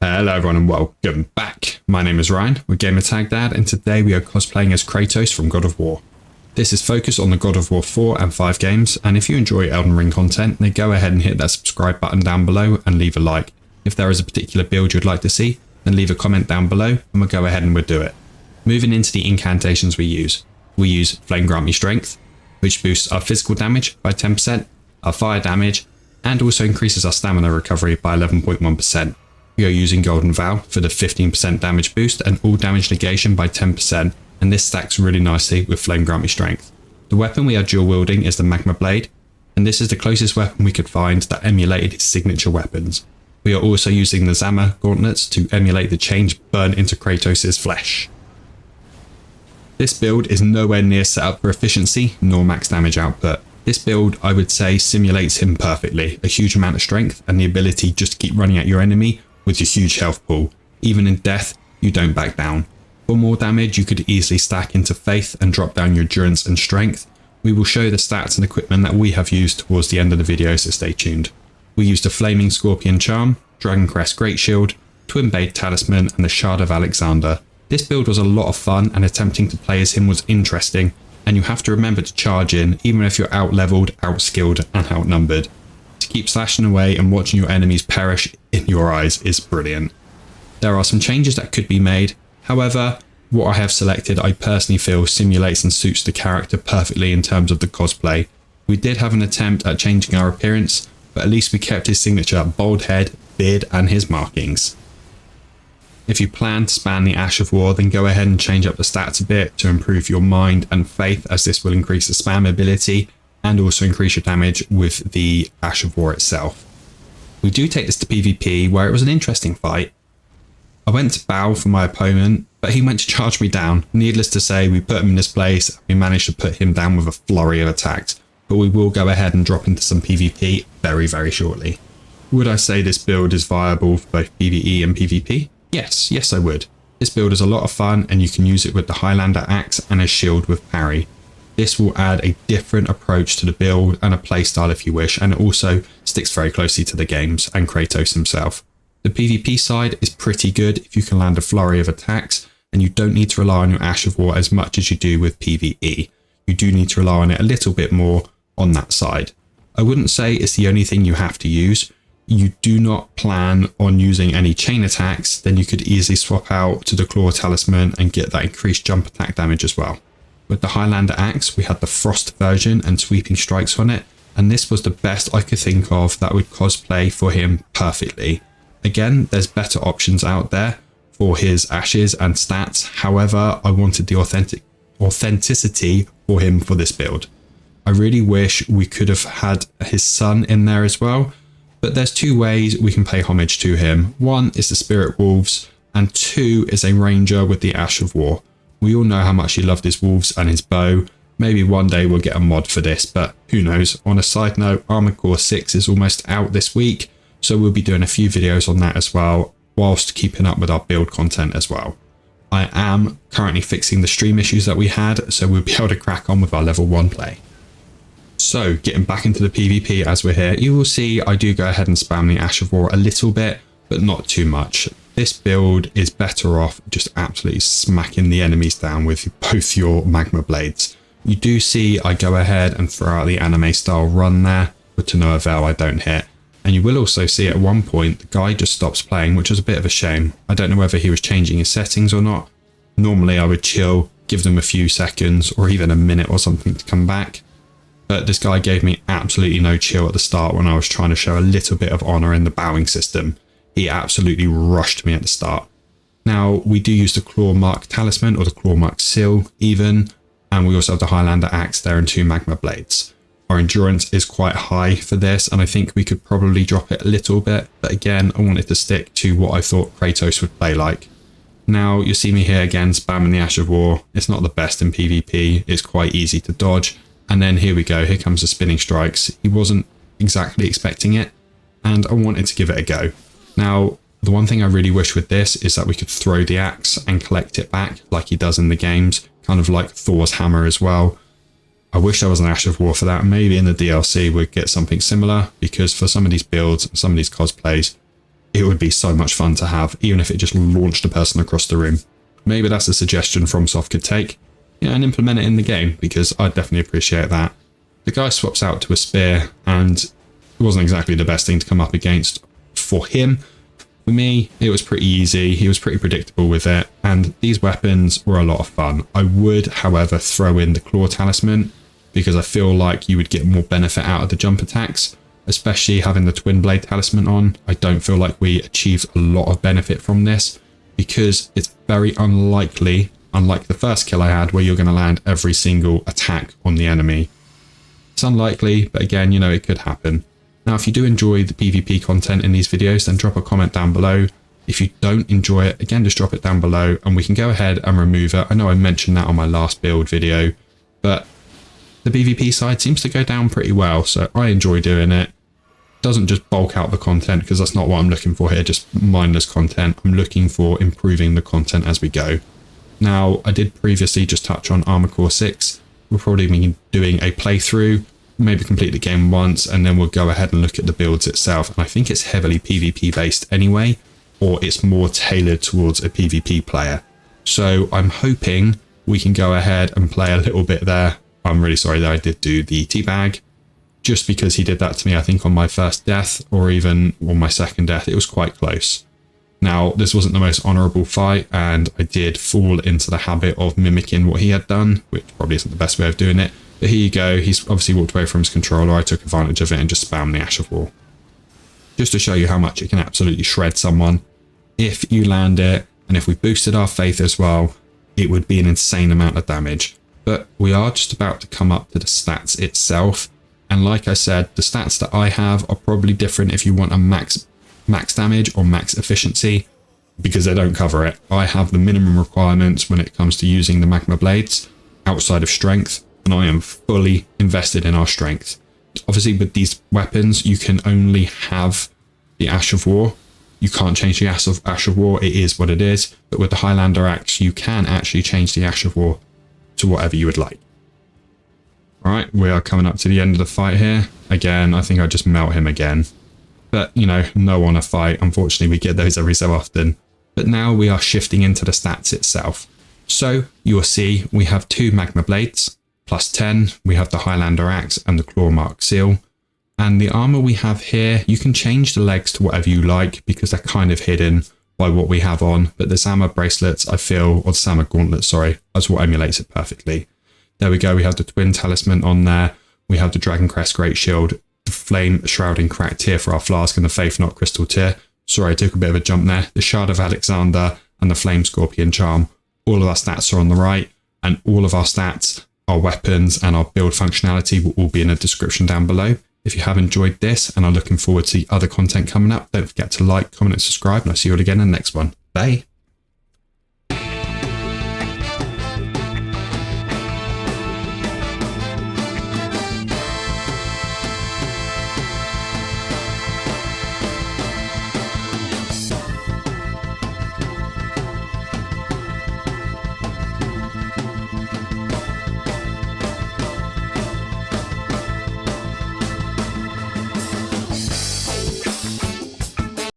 Hello everyone and welcome back. My name is Ryan, we're GamerTagDad, and today we are cosplaying as Kratos from God of War. This is focused on the God of War 4 and 5 games, and if you enjoy Elden Ring content, then go ahead and hit that subscribe button down below and leave a like. If there is a particular build you'd like to see, then leave a comment down below and we'll go ahead and we'll do it. Moving into the incantations we use Flame Grant Me Strength, which boosts our physical damage by 10%, our fire damage, and also increases our stamina recovery by 11.1%. We are using Golden Vow for the 15% damage boost and all damage negation by 10%, and this stacks really nicely with Flame Grant Me Strength. The weapon we are dual wielding is the Magma Blade, and this is the closest weapon we could find that emulated his signature weapons. We are also using the Zama gauntlets to emulate the change burn into Kratos' flesh. This build is nowhere near set up for efficiency nor max damage output. This build, I would say, simulates him perfectly, a huge amount of strength and the ability just to keep running at your enemy with your huge health pool. Even in death, you don't back down. For more damage, you could easily stack into Faith and drop down your endurance and strength. We will show the stats and equipment that we have used towards the end of the video, so stay tuned. We used a Flaming Scorpion Charm, Dragon Crest GreatSheild, Twinblade Talisman, and the Shard of Alexander. This build was a lot of fun, and attempting to play as him was interesting, and you have to remember to charge in even if you're out-leveled, out-skilled, and outnumbered. To keep slashing away and watching your enemies perish in your eyes is brilliant. There are some changes that could be made, however, what I have selected I personally feel simulates and suits the character perfectly in terms of the cosplay. We did have an attempt at changing our appearance, but at least we kept his signature bald head, beard, and his markings. If you plan to spam the Ash of War, then go ahead and change up the stats a bit to improve your mind and faith, as this will increase the spam ability and also increase your damage with the Ash of War itself. We do take this to PvP, where it was an interesting fight. I went to bow for my opponent, but he went to charge me down. Needless to say, we put him in this place and we managed to put him down with a flurry of attacks, but we will go ahead and drop into some PvP very shortly. Would I say this build is viable for both PvE and PvP? Yes I would. This build is a lot of fun, and you can use it with the Highlander axe and a shield with parry. This will add a different approach to the build and a playstyle if you wish, and it also sticks very closely to the games and Kratos himself. The PvP side is pretty good if you can land a flurry of attacks, and you don't need to rely on your Ash of War as much as you do with PvE. You do need to rely on it a little bit more on that side. I wouldn't say it's the only thing you have to use. You do not plan on using any chain attacks, then you could easily swap out to the Claw Talisman and get that increased jump attack damage as well. With the Highlander axe, we had the Frost version and sweeping strikes on it, and this was the best I could think of that would cosplay for him perfectly. Again, there's better options out there for his ashes and stats, however, I wanted the authenticity for him for this build. I really wish we could have had his son in there as well, but there's two ways we can pay homage to him. One is the Spirit Wolves, and two is a Ranger with the Ash of War. We all know how much he loved his wolves and his bow. Maybe one day we'll get a mod for this, but who knows. On a side note, Armored Core 6 is almost out this week, so we'll be doing a few videos on that as well, whilst keeping up with our build content as well. I am currently fixing the stream issues that we had, so we'll be able to crack on with our level 1 play. So, getting back into the PvP as we're here, you will see I do go ahead and spam the Ash of War a little bit, but not too much. This build is better off just absolutely smacking the enemies down with both your Magma Blades. You do see I go ahead and throw out the anime style run there, but to no avail I don't hit. And you will also see at one point the guy just stops playing, which was a bit of a shame. I don't know whether he was changing his settings or not. Normally I would chill, give them a few seconds or even a minute or something to come back. But this guy gave me absolutely no chill at the start when I was trying to show a little bit of honour in the bowing system. He absolutely rushed me at the start. Now, we do use the Claw Mark Talisman, or the Claw Mark Seal even, and we also have the Highlander Axe there and 2 Magma Blades. Our endurance is quite high for this, and I think we could probably drop it a little bit, but again, I wanted to stick to what I thought Kratos would play like. Now, you see me here again spamming the Ash of War. It's not the best in PvP, it's quite easy to dodge. And then here we go, here comes the spinning strikes. He wasn't exactly expecting it, and I wanted to give it a go. Now, the one thing I really wish with this is that we could throw the axe and collect it back like he does in the games, kind of like Thor's hammer as well. I wish there was an Ash of War for that. Maybe in the DLC we'd get something similar, because for some of these builds and some of these cosplays, it would be so much fun to have, even if it just launched a person across the room. Maybe that's a suggestion FromSoft could take, yeah, and implement it in the game, because I'd definitely appreciate that. The guy swaps out to a spear, and it wasn't exactly the best thing to come up against for him. For me, it was pretty easy. He was pretty predictable with it, and these weapons were a lot of fun. I would, however, throw in the Claw Talisman, because I feel like you would get more benefit out of the jump attacks, especially having the Twinblade Talisman on. I don't feel like we achieved a lot of benefit from this, because it's very unlikely, unlike the first kill I had, where you're going to land every single attack on the enemy. It's unlikely, but again, you know, it could happen. Now, if you do enjoy the PvP content in these videos, then drop a comment down below. If you don't enjoy it, again, just drop it down below and we can go ahead and remove it. I know I mentioned that on my last build video, but the PvP side seems to go down pretty well, so I enjoy doing it. Doesn't just bulk out the content, because that's not what I'm looking for here, just mindless content. I'm looking for improving the content as we go. Now, I did previously just touch on Armor Core 6. We'll probably be doing a playthrough, maybe complete the game once, and then we'll go ahead and look at the builds itself. And I think it's heavily PvP based anyway, or it's more tailored towards a PvP player. So I'm hoping we can go ahead and play a little bit there. I'm really sorry that I did do the teabag, just because he did that to me, I think, on my first death, or even on my second death. It was quite close. Now, this wasn't the most honourable fight, and I did fall into the habit of mimicking what he had done, which probably isn't the best way of doing it. But here you go, he's obviously walked away from his controller. I took advantage of it and just spammed the Ash of War, just to show you how much it can absolutely shred someone. If you land it, and if we boosted our faith as well, it would be an insane amount of damage. But we are just about to come up to the stats itself. And like I said, the stats that I have are probably different if you want a max damage or max efficiency, because they don't cover it. I have the minimum requirements when it comes to using the Magma Blades outside of strength, and I am fully invested in our strength. Obviously, with these weapons, you can only have the Ash of War. You can't change the Ash of War. It is what it is. But with the Highlander Axe, you can actually change the Ash of War to whatever you would like. Alright, we are coming up to the end of the fight here. Again, I think I just melt him again. But, you know, no honor fight. Unfortunately, we get those every so often. But now we are shifting into the stats itself. So, you will see we have 2 Magma Blades, plus 10. We have the Highlander Axe and the Claw Mark Seal. And the armor we have here, you can change the legs to whatever you like, because they're kind of hidden by what we have on. But the Sama bracelets, I feel, or the Sama gauntlets, sorry, that's what emulates it perfectly. There we go, we have the Twin Talisman on there. We have the Dragon Crest GreatSheild, the Flame Shrouding Crack tier for our Flask, and the Faith Knot Crystal tier. Sorry, I took a bit of a jump there. The Shard of Alexander and the Flame Scorpion Charm. All of our stats are on the right, and all of our stats, our weapons and our build functionality will all be in the description down below. If you have enjoyed this and are looking forward to the other content coming up, don't forget to like, comment and subscribe, and I'll see you all again in the next one. Bye!